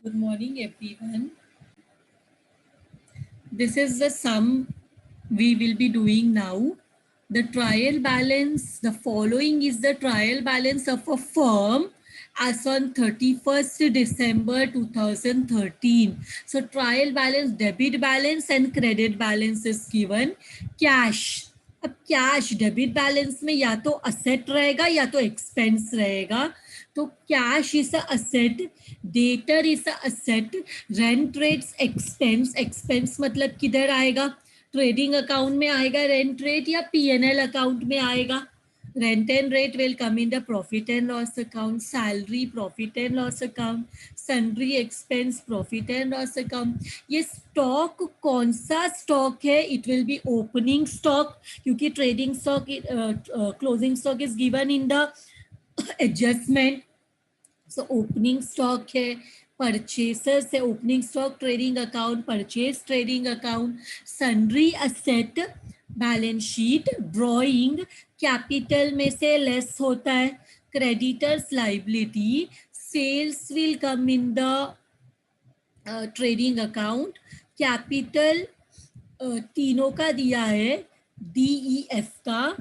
Good morning, everyone. This is the sum we will be doing now. The trial balance, the following is the trial balance of a firm as on 31st December 2013. So trial balance, debit balance and credit balance is given. Cash. अब cash debit balance में या तो asset रहेगा या तो expense रहेगा. तो cash is a asset, debtor is a asset, rent rates expense. Expense मतलब किधर आएगा? ट्रेडिंग अकाउंट में आएगा रेंट रेट या पीएनएल अकाउंट में आएगा? Rent and rate will come in the profit and loss account, salary profit and loss account, sundry expense profit and loss account. ये stock कौन सा स्टॉक है? It will be opening stock, क्योंकि trading stock, closing stock is given in the adjustment. So opening stock है. Purchaser से opening stock trading account, purchase trading account, sundry asset balance sheet, drawing capital में से less होता है, creditors liability, sales will come in the trading account, capital तीनों का दिया है, DEF का,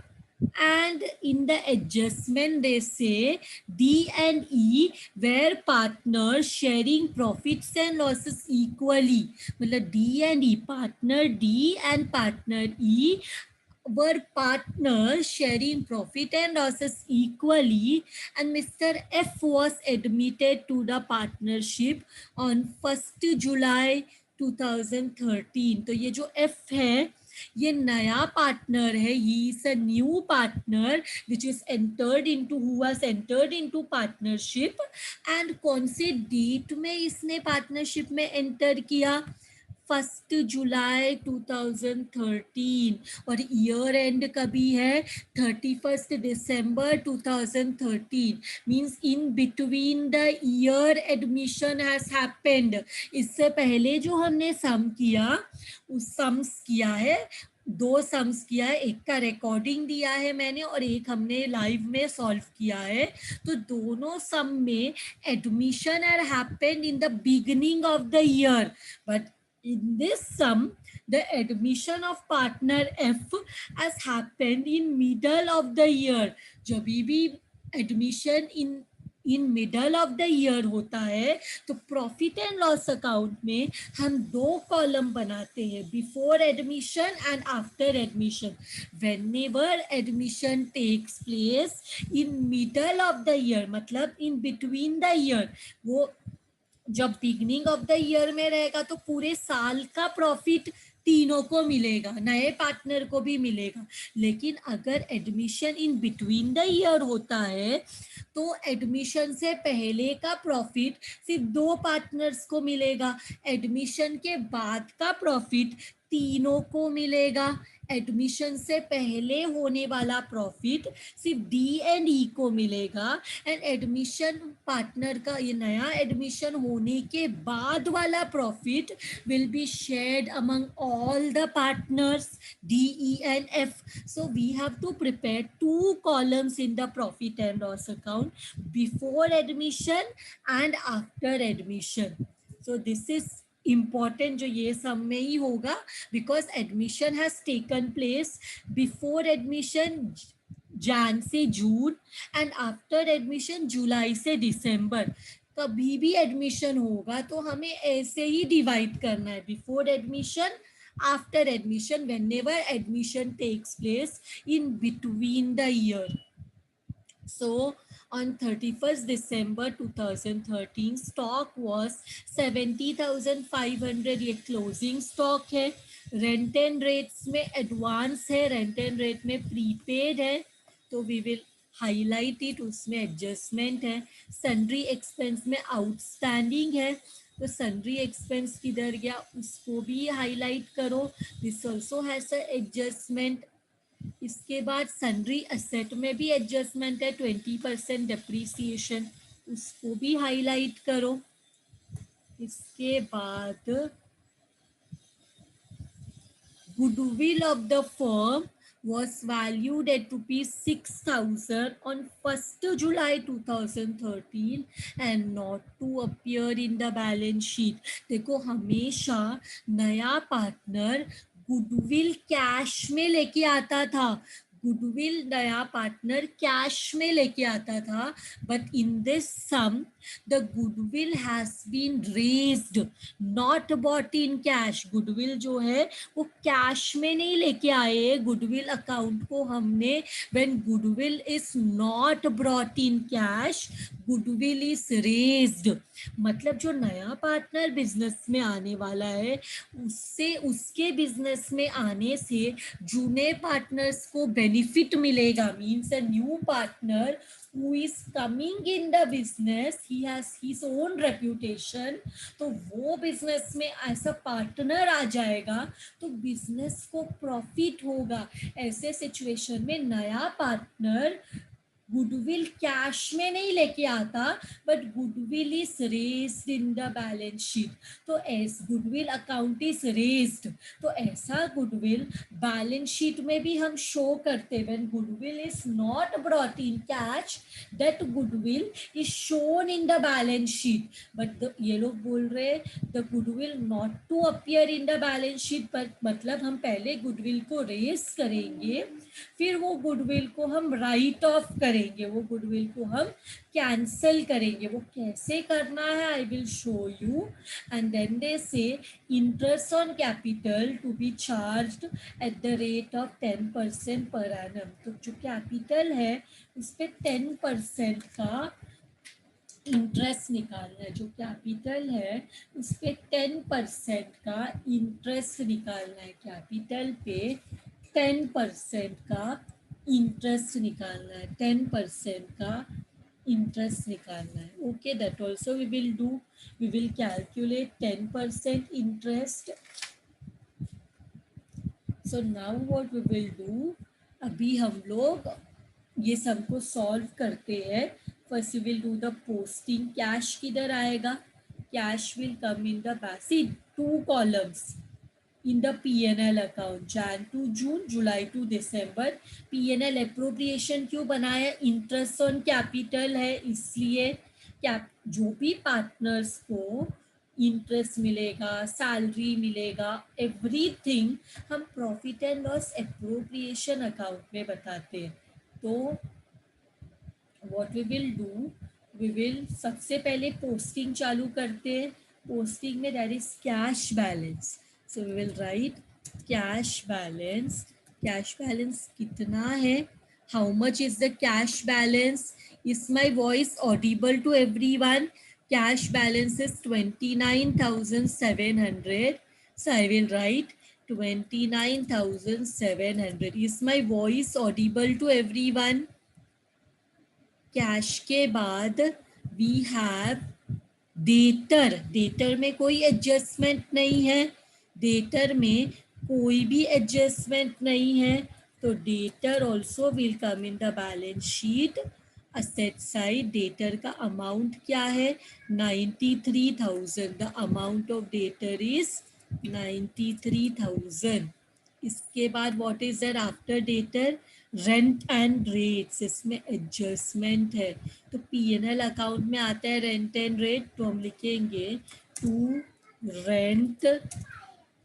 and in the adjustment they say D and E were partners sharing profits and losses equally. मतलब D and E, partner D and partner E were partners sharing profit and losses equally, and Mr. F was admitted to the partnership on 1st July 2013. तो ये जो F है ये नया partner है. He is a new partner which is entered into, who was entered into partnership. And कौन से date में इसने पार्टनरशिप में एंटर किया? 1 जुलाई 2013. और ईयर एंड कभी है? 31 दिसंबर 2013. Means in between the year admission has happened. इससे पहले जो हमने सम किया, उस सम्स किया है, 2 सम्स किया है. एक का रिकॉर्डिंग दिया है मैंने और एक हमने लाइव में सॉल्व किया है. तो दोनों सम में admission had happened in the beginning of the year, but in this sum the admission of partner F has happened in middle of the year. जब भी admission in middle of the year होता है तो profit and loss account में हम 2 column बनाते हैं, before admission and after admission. whenever admission takes place in middle of the year, मतलब in between the year, वो जब बिगनिंग ऑफ द ईयर में रहेगा तो पूरे साल का प्रॉफिट तीनों को मिलेगा, नए पार्टनर को भी मिलेगा. लेकिन अगर admission in between the year होता है तो एडमिशन से पहले का प्रॉफिट सिर्फ 2 पार्टनर्स को मिलेगा, एडमिशन के बाद का प्रॉफिट तीनों को मिलेगा. एडमिशन से पहले होने वाला प्रॉफिट सिर्फ डी एंड ई को मिलेगा, एंड एडमिशन पार्टनर का, ये नया एडमिशन होने के बाद वाला profit will be shared among all the partners D E and F. So we have to prepare 2 columns in the profit and loss account, before admission and after admission. So this is important जो ये सब में ही होगा, because admission has taken place before admission Jan से June and after admission July से December. कभी भी एडमिशन होगा तो हमें ऐसे ही डिवाइड करना है, before admission, after admission, whenever admission takes place in between the year. So on 31st December 2013 stock was 70,500. ये क्लोजिंग स्टॉक है. रेंट एंड रेट्स में एडवांस है, रेंट एंड रेट में प्रीपेड है, तो वी विल हाईलाइट इट, उसमें adjustment है. Sundry expense में आउटस्टैंडिंग है, तो सन्ड्री एक्सपेंस किधर गया उसको भी हाईलाइट करो. This also has a adjustment. इसके बाद सन्ड्री असेट में भी एडजस्टमेंट है, 20% डिप्रिसिएशन, उसको भी हाईलाइट करो. इसके बाद goodwill of the firm was valued at rupees 6,000 on 1st July 2013 and not to appear in the balance sheet. देखो हमेशा नया पार्टनर गुडविल कैश में लेके आता था, गुडविल नया पार्टनर कैश में लेके आता था, but in this some the goodwill has been raised, not brought in cash. Goodwill जो है वो कैश में नहीं लेके आए, गुडविल अकाउंट को हमने, when goodwill is not brought in cash, goodwill is raised. मतलब जो नया पार्टनर बिजनेस में आने वाला है उससे, उसके बिजनेस में आने से जूने पार्टनर्स को बेनिफिट मिलेगा. Means a new partner who is coming in the business, he has his own reputation, तो वो बिजनेस में ऐसा पार्टनर आ जाएगा तो बिजनेस को प्रॉफिट होगा. ऐसे सिचुएशन में नया पार्टनर गुडविल कैश में नहीं लेके आता, but goodwill is raised in the balance sheet. तो as goodwill account is raised, तो ऐसा गुडविल बैलेंस शीट में भी हम शो करते. When goodwill is not brought in cash, that goodwill is shown in the balance sheet. But ये लोग बोल रहे the goodwill not to appear in the balance sheet, पर मतलब हम पहले गुडविल को रेज करेंगे, फिर वो गुडविल को हम राइट ऑफ करेंगे, वो गुडविल को हम कैंसल करेंगे. वो कैसे करना है I will show you. And then they say interest on capital to be charged at the rate of 10% per annum. तो जो कैपिटल है उस पर 10% का इंटरेस्ट निकालना है. जो कैपिटल है उस पर 10% का इंटरेस्ट निकालना है. कैपिटल पे 10% का इंटरेस्ट निकालना है, 10% का इंटरेस्ट निकालना है. Okay, that also we will do. We will calculate 10% interest. So now what we will do, अभी हम लोग ये सबको सॉल्व करते हैं. First we will do the posting. Cash किधर आएगा, cash will come in the back. See 2 columns in the P&L account, Jan to June, July to December. P&L appropriation क्यों बनाया, इंटरेस्ट ऑन कैपिटल है इसलिए. Cap जो भी partners को interest मिलेगा, सैलरी मिलेगा, एवरीथिंग हम profit and loss appropriation account में बताते हैं. तो what we will do, we will सबसे पहले पोस्टिंग चालू करते हैं. पोस्टिंग में that is cash balance. So we will write cash balance. Cash balance कितना है? How much is the cash balance? Is my voice audible to everyone? Cash balance is 29,700. So I will write 29,700. Is my voice audible to everyone? Cash के बाद we have debtor. Debtor में कोई adjustment नहीं है, debtor में कोई भी adjustment नहीं है, तो debtor also will come in the balance sheet. Asset side debtor का अमाउंट क्या है, 93,000. The amount of debtor is 93,000. इसके बाद what is there after debtor, rent and rates. इसमें एडजस्टमेंट है तो P&L अकाउंट में आता है रेंट एंड रेट, तो हम लिखेंगे to rent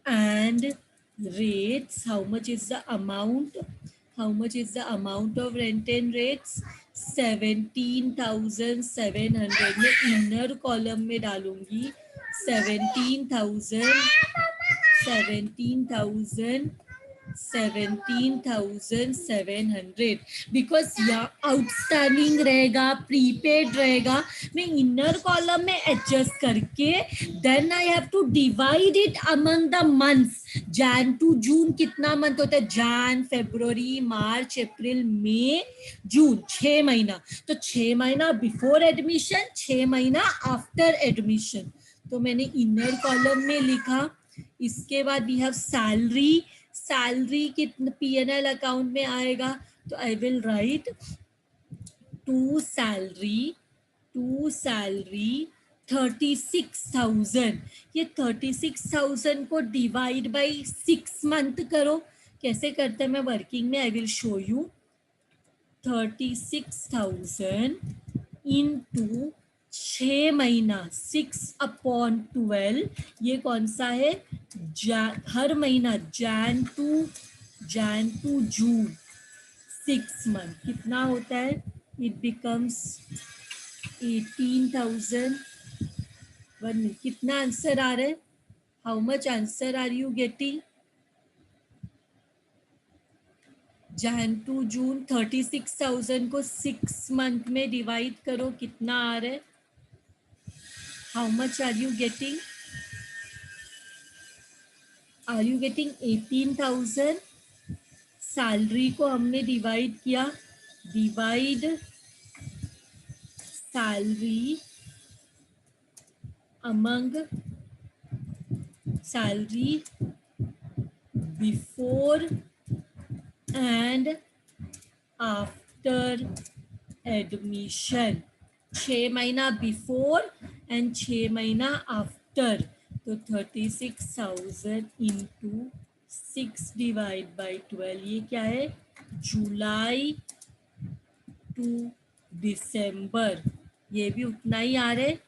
and rates. How much is the amount, how much is the amount of rent and rates, 17,700. मैं इनर कॉलम में डालूंगी 17,700 बिकॉज यहाँ आउटस्टैंडिंग रहेगा, प्रीपेड रहेगा. मैं इनर कॉलम में एडजस्ट करके then I have to divide it among the months. Jan to June कितना मंथ होता है, जैन, फरवरी, मार्च, अप्रैल, मई, जून, 6 महीना. तो 6 महीना बिफोर एडमिशन, 6 महीना आफ्टर एडमिशन. तो मैंने इनर कॉलम में लिखा. इसके बाद वी हैव सैलरी. सैलरी कितना P&L अकाउंट में आएगा, तो I will write to salary 36,000. ये 36,000 को डिवाइड बाई 6 मंथ करो. कैसे करते हैं मैं वर्किंग में आई विल शो यू. 36,000 इंटू 6 महीना 6/12. ये कौन सा है? हर महीना जैन टू जून 6 मंथ कितना होता है? It becomes 18,000. कितना आंसर आ रहा है? How much answer are you getting? Jan to June 36,000 को 6 मंथ में डिवाइड करो, कितना आ रहा है? How much are you getting? Are you getting 18,000? Salary को हमने डिवाइड किया, divide salary among salary before and after admission. 6 महीना बिफोर एंड 6 महीना आफ्टर. तो 36,000 इंटू 6 डिवाइड बाई 12, ये क्या है? July to December. ये भी उतना ही आ रहा है,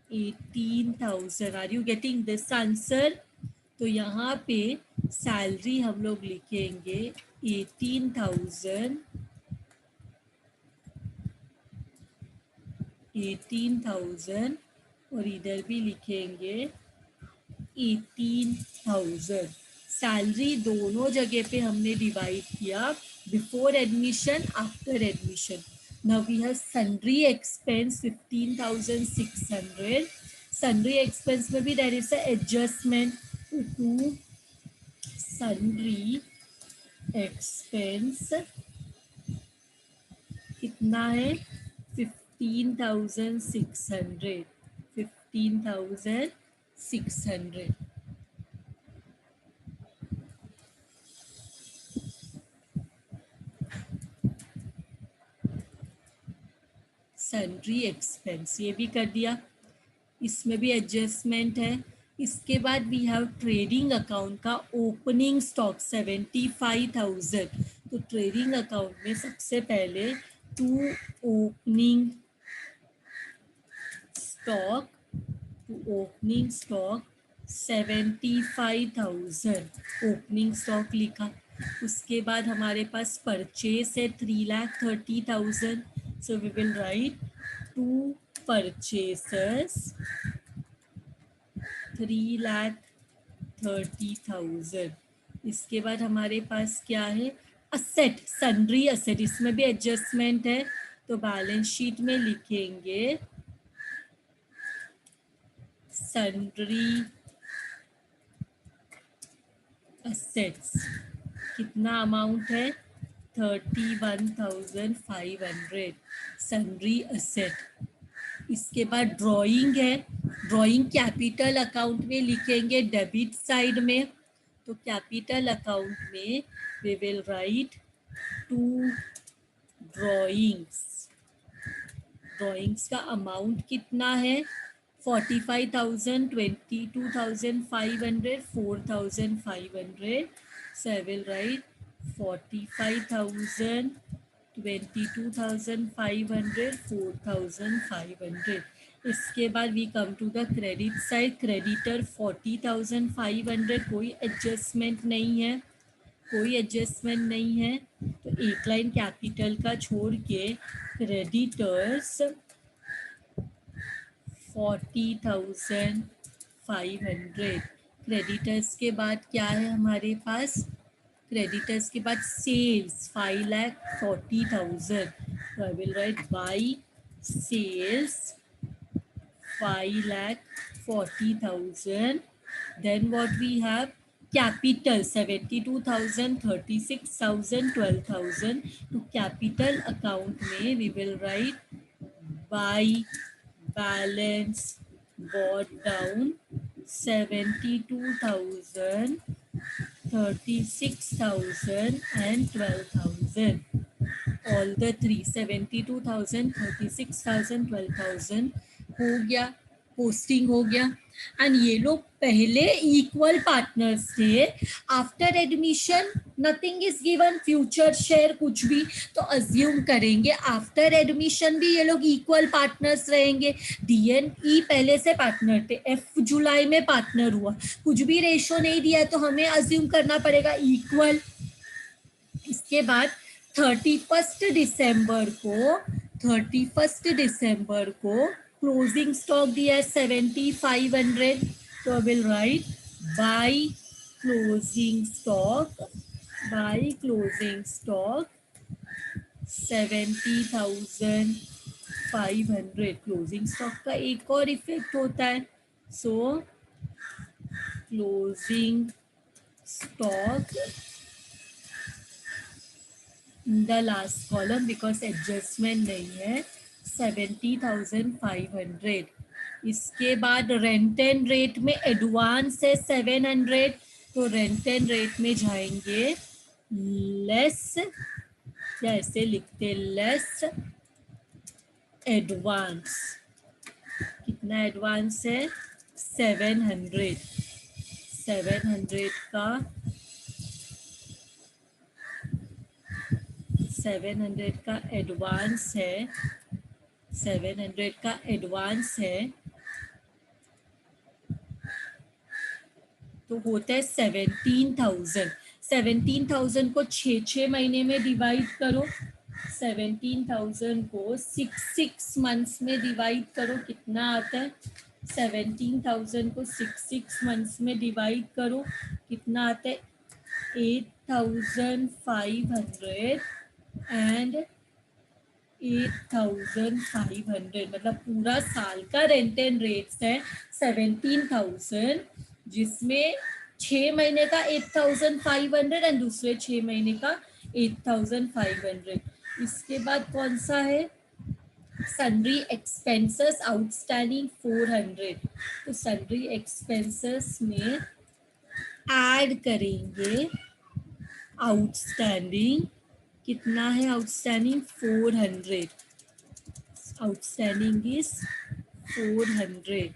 18,000. Are you getting this answer? तो यहाँ पे सैलरी हम लोग लिखेंगे 18,000 और इधर भी लिखेंगे 18,000. सैलरी दोनों जगह पे हमने डिवाइड किया, before admission, after admission. Now we have sundry expense 15,600. Sundry expense में भी there is a adjustment to sundry expense. कितना है? 15,600. 15,600. सन्ड्री एक्सपेंस ये भी कर दिया, इसमें भी एडजस्टमेंट है. इसके बाद वी हैव ट्रेडिंग अकाउंट का ओपनिंग स्टॉक 75,000. तो ट्रेडिंग अकाउंट में सबसे पहले to opening stock 75,000 opening stock लिखा. उसके बाद हमारे पास परचेस है 3,30,000. So we will write to purchases 3,30,000. इसके बाद हमारे पास क्या है? Asset, sundry asset. इसमें भी एडजस्टमेंट है, तो बैलेंस शीट में लिखेंगे सन्ड्री असेट्स. कितना अमाउंट है? 31,500 सन्ड्री असेट. इसके बाद ड्राइंग है. ड्राइंग कैपिटल अकाउंट में लिखेंगे डेबिट साइड में. तो कैपिटल अकाउंट में we will write to drawings. Drawings का अमाउंट कितना है? 45,000, 22,500, 4,500. So I will write 45,000, 22,500, 4,500. इसके बाद we come to the credit side. Creditor 40,500. कोई एडजस्टमेंट नहीं है, कोई एडजस्टमेंट नहीं है. तो एक लाइन कैपिटल का छोड़ के क्रेडिटर्स 40,500. क्रेडिटर्स के बाद क्या है हमारे पास? क्रेडिटर्स के बाद सेल्स 5,40,000. तो I will write by sales 5,40,000. Then what we have? Capital 72,000, 36,000, 12,000. तो कैपिटल अकाउंट में we will write by balance brought down 72,000, 36,000 and 12,000. All the three 72,000, 36,000, 12,000 हो गया, पोस्टिंग हो गया. एंड ये लोग पहले इक्वल पार्टनर्स थे, after admission nothing is given, future share कुछ भी, तो अज्यूम करेंगे आफ्टर एडमिशन भी ये लोग इक्वल पार्टनर्स रहेंगे। DNE पहले से पार्टनर थे, F जुलाई में पार्टनर हुआ, कुछ भी रेशो नहीं दिया तो हमें अज्यूम करना पड़ेगा इक्वल। इसके बाद 31 दिसंबर को क्लोजिंग स्टॉक दिया है 7500, तो I will right by closing stock 70,500। Closing stock का एक और इफेक्ट होता है, सो closing stock in the last column because adjustment नहीं है 70,500। इसके बाद रेंट एंड रेट में एडवांस है 700, तो रेंट एंड रेट में जाएंगे लेस, या ऐसे लिखते लेस एडवांस। कितना एडवांस है 700 का 700 का एडवांस है, 700 का एडवांस है, तो होता है 17,000। 17,000 को 6 महीने में डिवाइड करो, 17,000 को 6 मंथ्स में डिवाइड करो, कितना आता है 17,000 को 6 मंथ्स में डिवाइड करो, कितना आता है 8,500 एंड 8,500, मतलब पूरा साल का रेंट एंड रेट्स है 17,000, जिसमें 6 महीने का 8,500 एंड दूसरे 6 महीने का 8,500। इसके बाद कौन सा है सन्ड्री एक्सपेंसेस आउटस्टैंडिंग 400, तो सन्ड्री एक्सपेंसेस में ऐड करेंगे आउटस्टैंडिंग, कितना है आउटस्टैंडिंग 400, आउटस्टैंडिंग इज 400,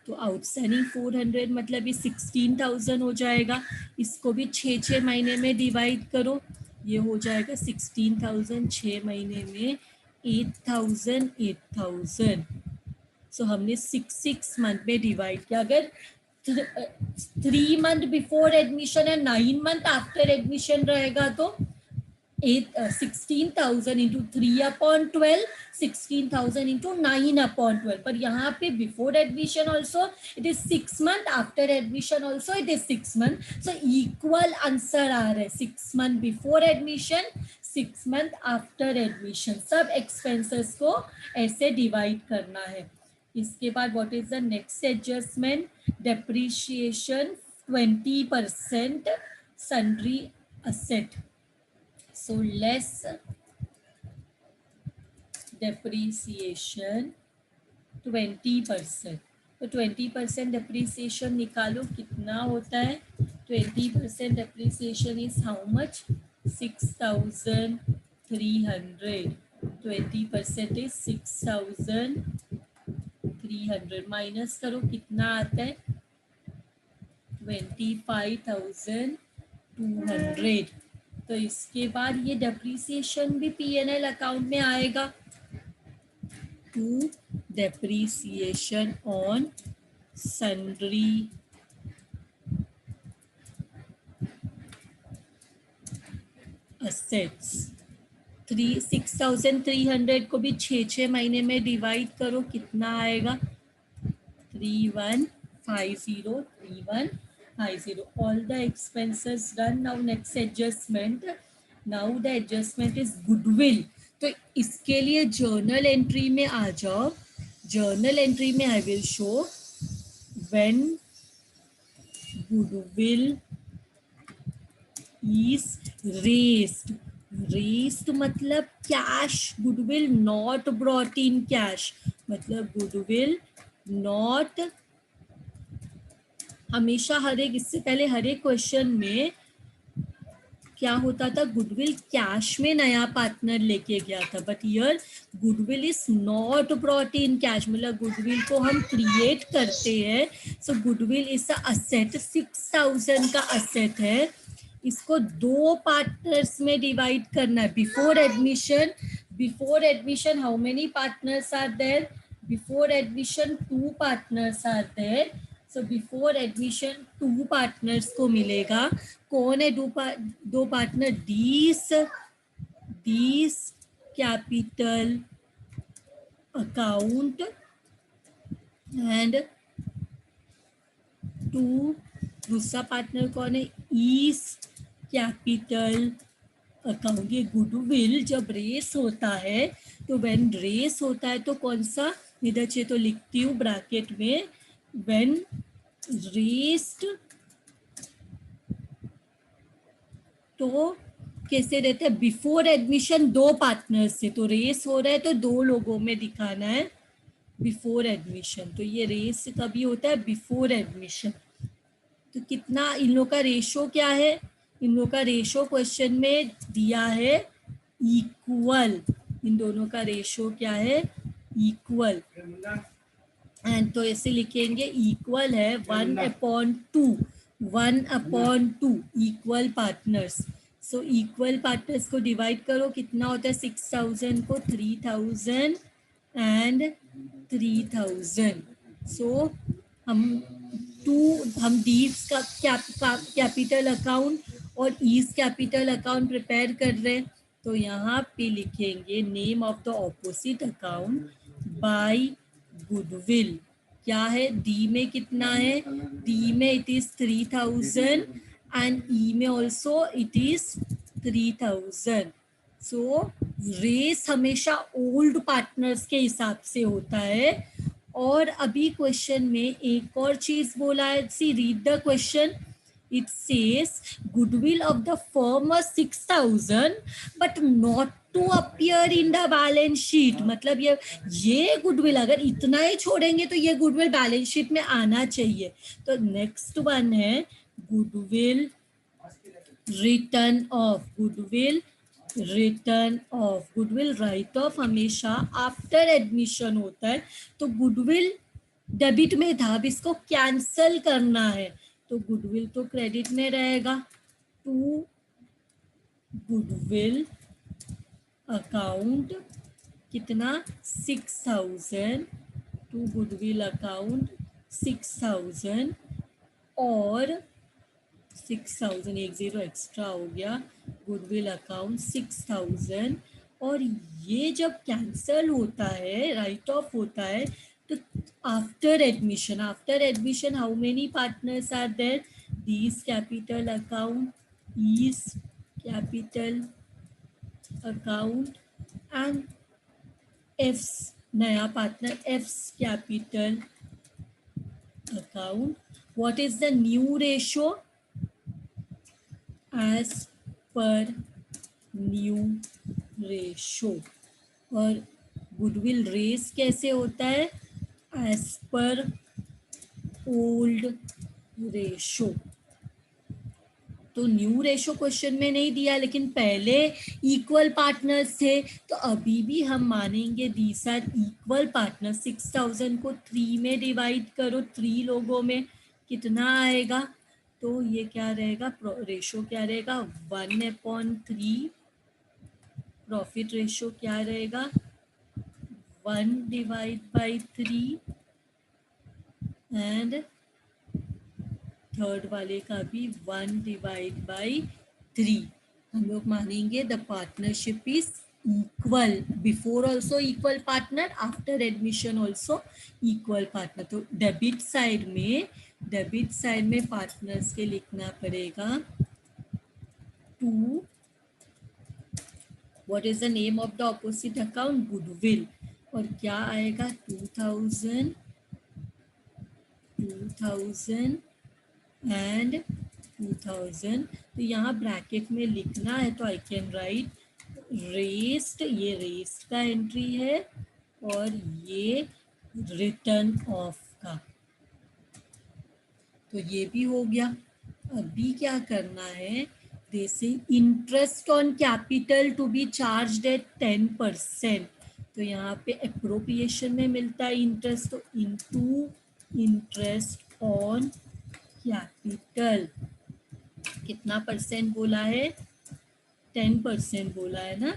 तो आउटस्टैंडिंग 400 मतलब ये 16,000 हो जाएगा। इसको भी 6 महीने में डिवाइड करो, ये हो जाएगा 16,000 6 महीने में 8,000। सो हमने 6 मंथ में डिवाइड किया। अगर 3 मंथ बिफोर एडमिशन है 9 मंथ आफ्टर एडमिशन रहेगा तो 16,000 इंटू 3/12, 16,000 इंटू 9/12, पर यहाँ पे before admission also it is 6 month, after admission also it is 6 month, so equal answer आ रहा है 6 month before admission, 6 month after admission, सब एक्सपेंसेस को ऐसे डिवाइड करना है। इसके बाद what is the next adjustment, depreciation 20% sundry asset, so less depreciation 20%, तो 20% depreciation निकालो कितना होता है, 20% depreciation is how much 6,300, 20% is 6,300, minus करो कितना आता है 25,200, तो इसके बाद ये डेप्रीसिएशन भी P&L अकाउंट में आएगा, to depreciation on sundry assets. 6,300 को भी 6 महीने में डिवाइड करो, कितना आएगा 3150, all the expenses done. Now next adjustment, now the adjustment is goodwill, तो इसके लिए जर्नल एंट्री में आ जाओ, जर्नल एंट्री में आई will show when goodwill is raised मतलब cash, goodwill not brought in cash, मतलब गुडविल नॉट, हमेशा हर एक, इससे पहले हर एक क्वेश्चन में क्या होता था, गुडविल कैश में नया पार्टनर लेके गया था, but here goodwill is not brought in cash, मतलब गुडविल को हम क्रिएट करते हैं. सो गुडविल इज अ असेट, 6,000 का असेट है. इसको दो पार्टनर्स में डिवाइड करना है. Before admission how many partners are there? Before admission 2 partners are there. So before admission 2 partners को मिलेगा. कौन है दो partner? D's capital account and 2. दूसरा पार्टनर कौन है? E's capital account. ये गुडविल जब रेस होता है, तो व्हेन रेस होता है तो कौन सा, इधर से तो लिखती हूँ ब्रैकेट में, व्हेन रेस्ड, तो कैसे रहते हैं? बिफोर एडमिशन 2 पार्टनर्स से, तो रेस हो रहा है तो 2 लोगों में दिखाना है बिफोर एडमिशन. तो ये रेस कभी होता है? Before admission. तो कितना इन लोग का रेशो क्या है? इन लोग का रेशो क्वेश्चन में दिया है इक्वल. इन दोनों का रेशो क्या है? इक्वल. एंड तो ऐसे लिखेंगे इक्वल है 1/2. 1/2 equal partners. So equal partners को डिवाइड करो, कितना होता है? 6,000 को 3,000 एंड 3,000. सो हम डीज का कैपिटल अकाउंट और ईज कैपिटल अकाउंट प्रिपेयर कर रहे हैं. तो यहाँ पे लिखेंगे name of the opposite account by goodwill. क्या है? डी में कितना है? डी में इट इज 3,000 एंड ई में also it is 3,000. So raise हमेशा ओल्ड पार्टनर्स के हिसाब से होता है. और अभी क्वेश्चन में एक और चीज बोला है. See read the question. It says goodwill of the firm was 6,000 but not to appear in the balance sheet. मतलब ये गुडविल अगर इतना ही छोड़ेंगे तो ये गुडविल बैलेंस शीट में आना चाहिए. तो नेक्स्ट वन है goodwill return of. Goodwill return of. Goodwill right of हमेशा आफ्टर एडमिशन होता है. तो गुडविल डेबिट में था, अब इसको कैंसल करना है, तो गुडविल तो क्रेडिट में रहेगा. टू गुडविल अकाउंट कितना? 6,000. टू गुडविल अकाउंट 6,000 और 6,000, एक जीरो एक्स्ट्रा हो गया. Goodwill account 6,000. और ये जब कैंसल होता है, राइट ऑफ होता है, तो after admission how many partners are there? These capital account, E's capital account and F's, नया partner F's capital account. What is the new ratio? As per new ratio. और goodwill raise कैसे होता है? As per old ratio. तो new ratio question में नहीं दिया, लेकिन पहले इक्वल पार्टनर्स थे, तो अभी भी हम मानेंगे दीज आर इक्वल पार्टनर. 6,000 को 3 में डिवाइड करो, 3 लोगों में कितना आएगा? तो ये क्या रहेगा? रेशो क्या रहेगा? 1/3. प्रॉफिट रेशो क्या रहेगा? 1/3. एंड थर्ड वाले का भी 1/3. हम लोग मानेंगे the partnership is equal. Before also equal partner, after admission also equal partner. तो डेबिट साइड में पार्टनर्स के लिखना पड़ेगा 2. What is the name of the opposite account? Goodwill. और क्या आएगा? 2,000 एंड 2,000. तो यहाँ ब्रैकेट में लिखना है, तो आई कैन राइट रेस्ड. ये रेस्ड का एंट्री है और ये रिटर्न ऑफ का. तो ये भी हो गया. अभी क्या करना है? they say interest on capital to be charged at 10%. तो यहाँ पे appropriation में मिलता है interest, तो into interest on capital कितना परसेंट बोला है? 10% बोला है ना,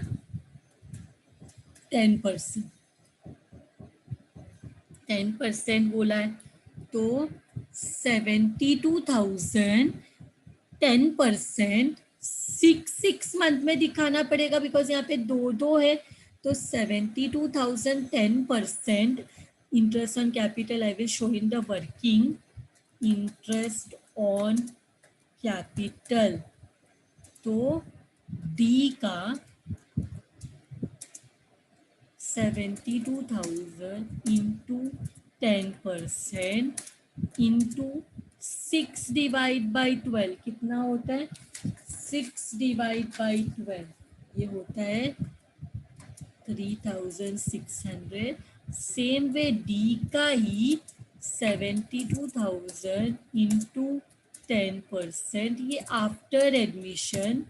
10% बोला है, तो 72,000 10% 6 मंथ में दिखाना पड़ेगा बिकॉज यहाँ पे दो है, तो 72,000 10% interest on capital I will show in the working interest on capital. तो डी का 72,000 इंटू 10% इंटू 6 डिवाइड बाई 12 कितना होता है? 6 डिवाइड बाई 12 ये होता है 3,600। सेम वे डी का ही 72,000 इंटू 10% ये आफ्टर एडमिशन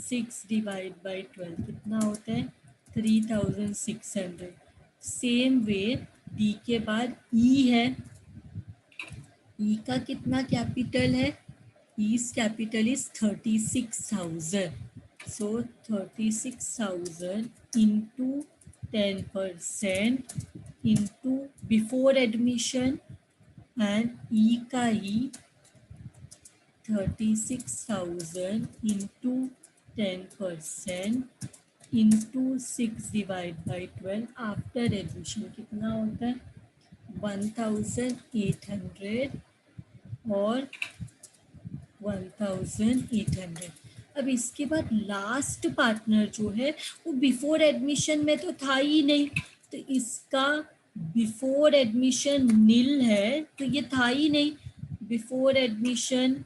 6 डिवाइड बाई 12 कितना होता है? 3,600। सेम वे डी के बाद ई है, ई का कितना कैपिटल है? E's capital is 36,000, so 36,000 into 10% into before admission and E का ही 36,000 into 10% into 6 divide by 12 after admission कितना होता है? 1,800 और 1,800। अब इसके बाद लास्ट पार्टनर जो है वो बिफोर एडमिशन में तो था ही नहीं, तो इसका बिफोर एडमिशन नील है, तो ये था ही नहीं। बिफोर एडमिशन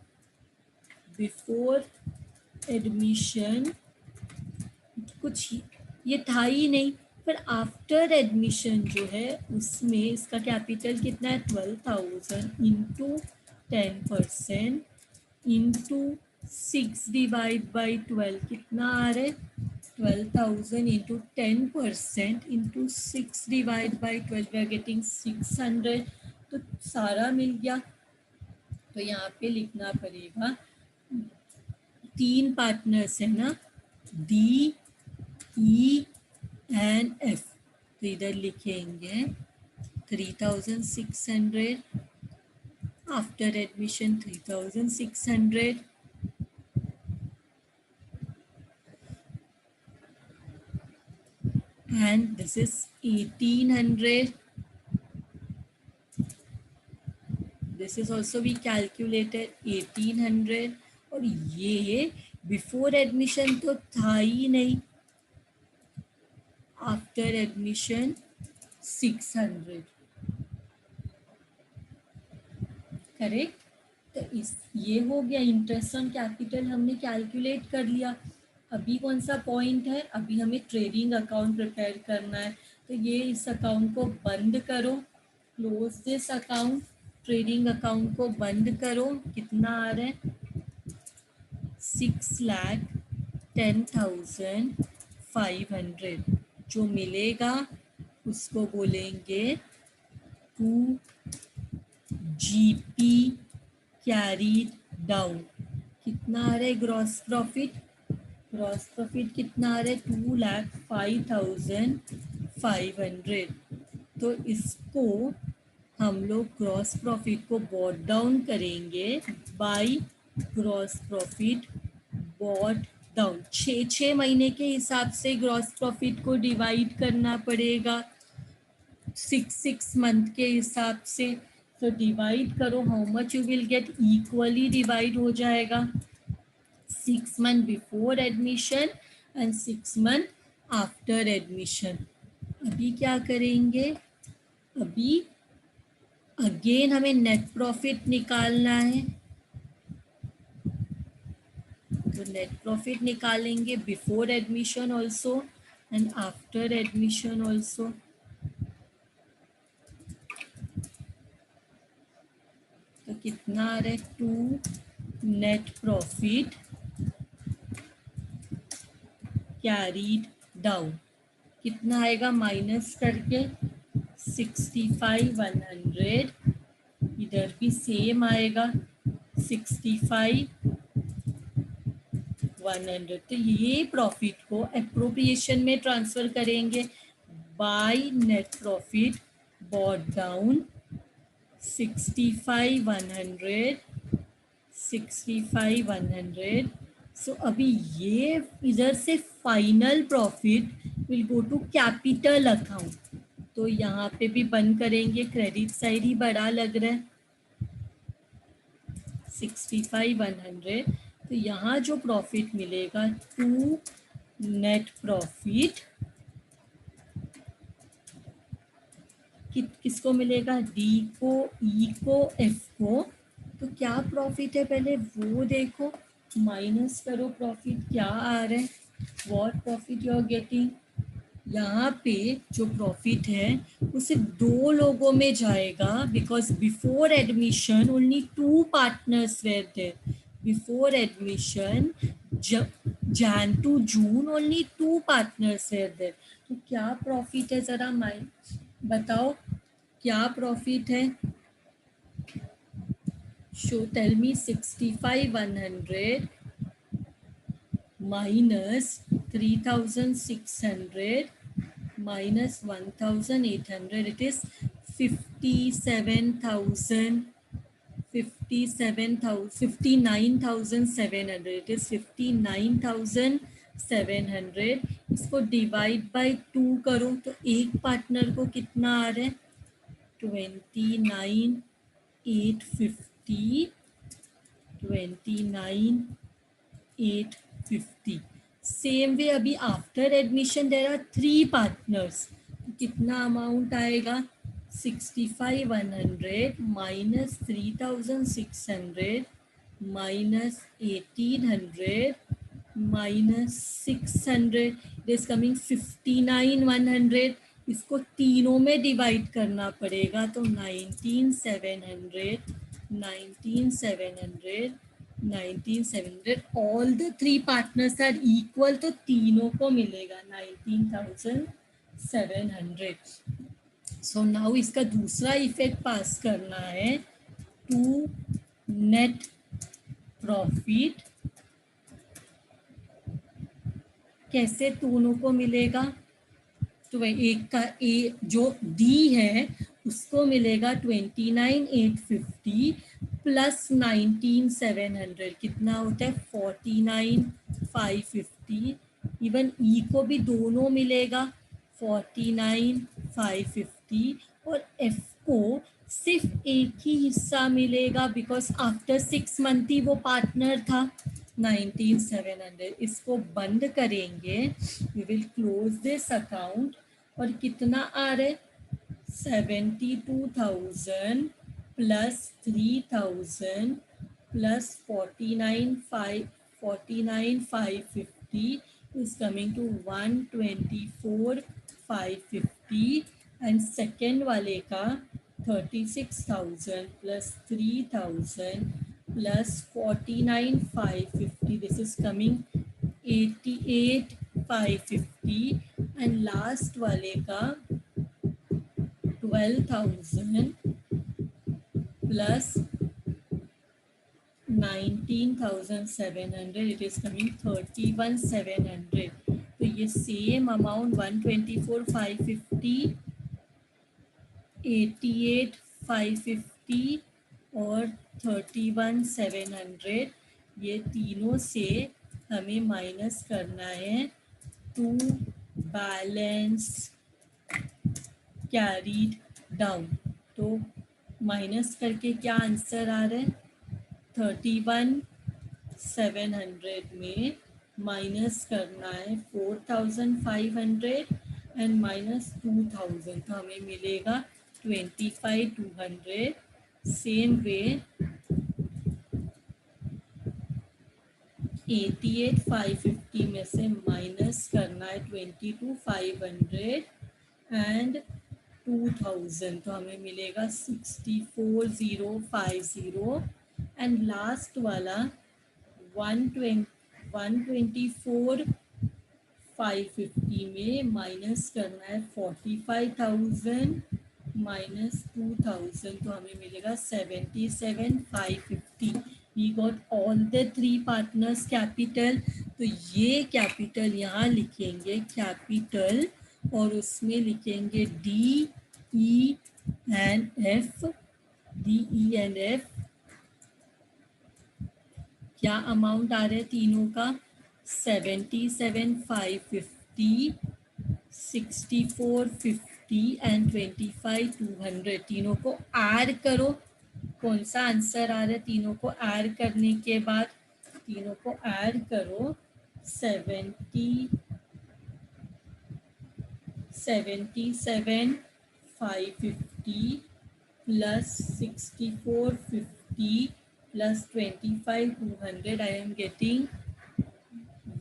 कुछ ये था ही नहीं, पर आफ्टर एडमिशन जो है उसमें इसका कैपिटल कितना है? 12,000 इंटू 10% इंटू 6 डिवाइड बाई 12 कितना आ रहा है? 12,000 into 10% into 6 divide by 12 we are getting 600। तो सारा मिल गया। तो यहाँ पे लिखना पड़ेगा 3 पार्टनर्स है ना, डी ई एंड एफ, तो इधर लिखेंगे 3,600 after admission 3,600 and this is 1,800. This is also we calculated 1,800 और ये बिफोर एडमिशन तो था ही नहीं, आफ्टर एडमिशन 600 करेक्ट। तो इस ये हो गया इंटरेस्ट ऑन कैपिटल हमने कैलकुलेट कर लिया। अभी कौन सा पॉइंट है? अभी हमें ट्रेडिंग अकाउंट प्रिपेयर करना है, तो ये इस अकाउंट को बंद करो, close this account, trading account को बंद करो। कितना आ रहा है? 6,10,500 जो मिलेगा उसको बोलेंगे 2 GP कैरीड डाउन। कितना आ रहा है ग्रॉस प्रॉफिट? ग्रॉस प्रॉफिट कितना आ रहा है? 2,05,500। तो इसको हम लोग ग्रॉस प्रॉफिट को बॉट डाउन करेंगे by gross profit brought down. 6 महीने के हिसाब से ग्रॉस प्रॉफिट को डिवाइड करना पड़ेगा 6 मंथ के हिसाब से। तो डिवाइड करो, how much you will get, equally divide हो जाएगा 6 month before admission and 6 month after admission. अभी क्या करेंगे? अभी अगेन हमें नेट प्रॉफिट निकालना है, तो नेट प्रॉफिट निकालेंगे before admission also and after admission also. तो कितना आ रहा है? 2 नेट प्रॉफिट कैरीड डाउन। कितना आएगा माइनस करके 65,100, इधर भी सेम आएगा 65,100। तो ये प्रॉफिट को एप्रोप्रिएशन में ट्रांसफर करेंगे। By net profit brought down 65,100, 65,100। So अभी ये इधर से final profit will go to capital account. तो यहाँ पे भी बंद करेंगे, क्रेडिट साइड ही बड़ा लग रहा है 65,100। तो यहाँ जो प्रॉफिट मिलेगा टू नेट प्रॉफिट किसको मिलेगा, डी को, ई को, एफ को। तो क्या प्रॉफिट है पहले वो देखो, माइनस करो प्रॉफिट क्या आ रहा है, what profit you are getting. यहाँ पे जो प्रॉफिट है वो सिर्फ दो लोगों में जाएगा, because before admission only two partners were there. Before admission Jan to June only two partners were there. तो क्या प्रॉफिट है जरा माइंड बताओ, क्या प्रॉफिट है। So tell me 65,100 minus 3,600 minus 1,800, it is 57,000, 59,700, it is 59,700। इसको डिवाइड बाय 2 करो तो एक पार्टनर को कितना आ रहा है 29,850, 29,850। सेम वे अभी after admission there are 3 partners, कितना अमाउंट आएगा 65,100 minus 3,600 minus 1,800 minus 600, it is coming 59,100। इसको तीनों में डिवाइड करना पड़ेगा तो 19,700, 19,700, 19,700। All the 3 partners are equal, तो तीनों को मिलेगा 19,700। सो नाउ इसका दूसरा इफेक्ट पास करना है टू नेट प्रॉफिट। कैसे दोनों को मिलेगा, तो एक का ए जो डी है उसको मिलेगा 29,850 प्लस 19,700, कितना होता है 49,550। इवन ई को भी दोनों मिलेगा 49,550, और एफ को सिर्फ एक ही हिस्सा मिलेगा बिकॉज आफ्टर 6 मंथ ही वो पार्टनर था 19,700। इसको बंद करेंगे, we will close this account. और कितना आ रहा है 72,000 plus 3,000 plus 49,550 is coming to 124,550। And second वाले का 36,000 plus 3,000 plus 49,550, this is coming 88,550। and last वाले का 12,000 plus 19,700, it is coming 31,700। तो ये सेम अमाउंट 124,550, 88,550 और 31,700, ये तीनों से हमें माइनस करना है टू बैलेंस कैरीड डाउन। तो माइनस करके क्या आंसर आ रहा है 31,700 में माइनस करना है 4,500 एंड माइनस 2,000, तो हमें मिलेगा 25,200। सेम वे 88,550 में से माइनस करना है 22,500 एंड 2,000, तो हमें मिलेगा 64,050। एंड लास्ट वाला 124,550 550 में माइनस करना है 45,000 माइनस 2,000, तो हमें मिलेगा 77,550. We got all the three partners capital. तो ये कैपिटल यहाँ लिखेंगे कैपिटल, और उसमें लिखेंगे D E and F. D E and F क्या अमाउंट आ रहा है तीनों का? 77,550, 6450 एंड 25,200. तीनों को ऐड करो. कौन सा आंसर आ रहा है तीनों को ऐड करने के बाद? तीनों को ऐड करो. 77,550 plus 6450 plus 25,200. I am getting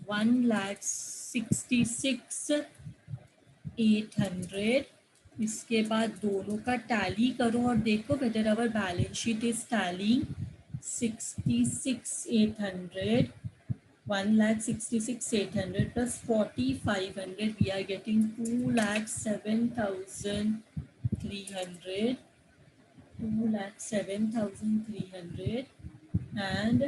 1,66,800. इसके बाद दोनों का टैली करो और देखो whether our balance sheet is tallying. 66,800, 1,66,800 plus 4,500, we are getting 2,07,300. 2,07,300 and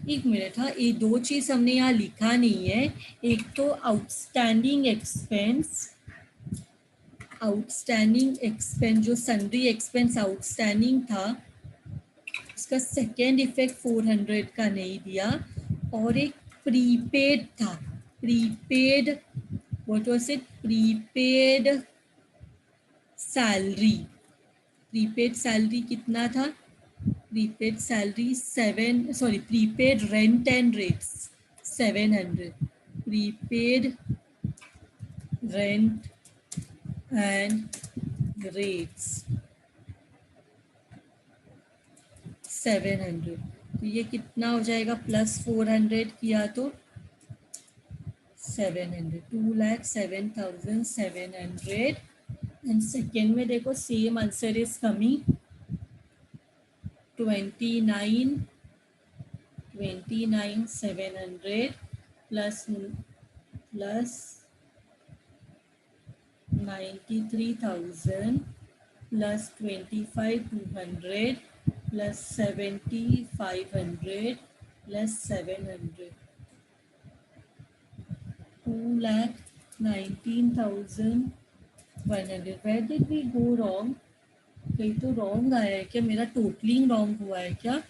एक मिनट. हाँ, ये दो चीज हमने यहाँ लिखा नहीं है. एक तो आउटस्टैंडिंग एक्सपेंस जो सन्ड्री एक्सपेंस आउटस्टैंडिंग था उसका सेकेंड इफेक्ट 400 का नहीं दिया, और एक प्रीपेड था. Prepaid what was it? Prepaid salary कितना था? Prepaid salary prepaid rent and rates 700. Prepaid rent and rates 700. तो ये कितना हो जाएगा? प्लस 400 किया तो 700. 2,07,700. एंड सेकेंड में देखो same answer is coming 29,700 plus 93,000 plus 25,200 plus 7,500 plus 700. 2,19,100. Where did we go wrong? कहीं तो रॉन्ग आया है क्या? मेरा टोटलिंग रॉन्ग हुआ है क्या?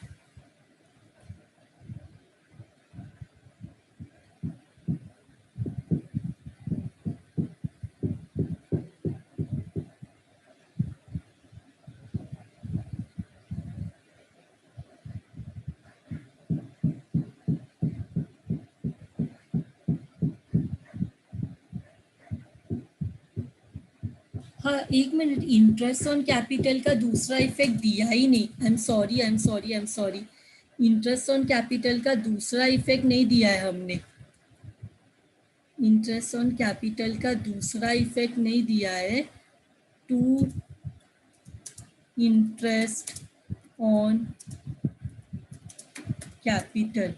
हाँ, एक मिनट. इंटरेस्ट ऑन कैपिटल का दूसरा इफेक्ट दिया ही नहीं. I am sorry. Interest on capital का दूसरा इफेक्ट नहीं दिया है हमने. इंटरेस्ट ऑन कैपिटल का दूसरा इफेक्ट नहीं दिया है. To interest on capital.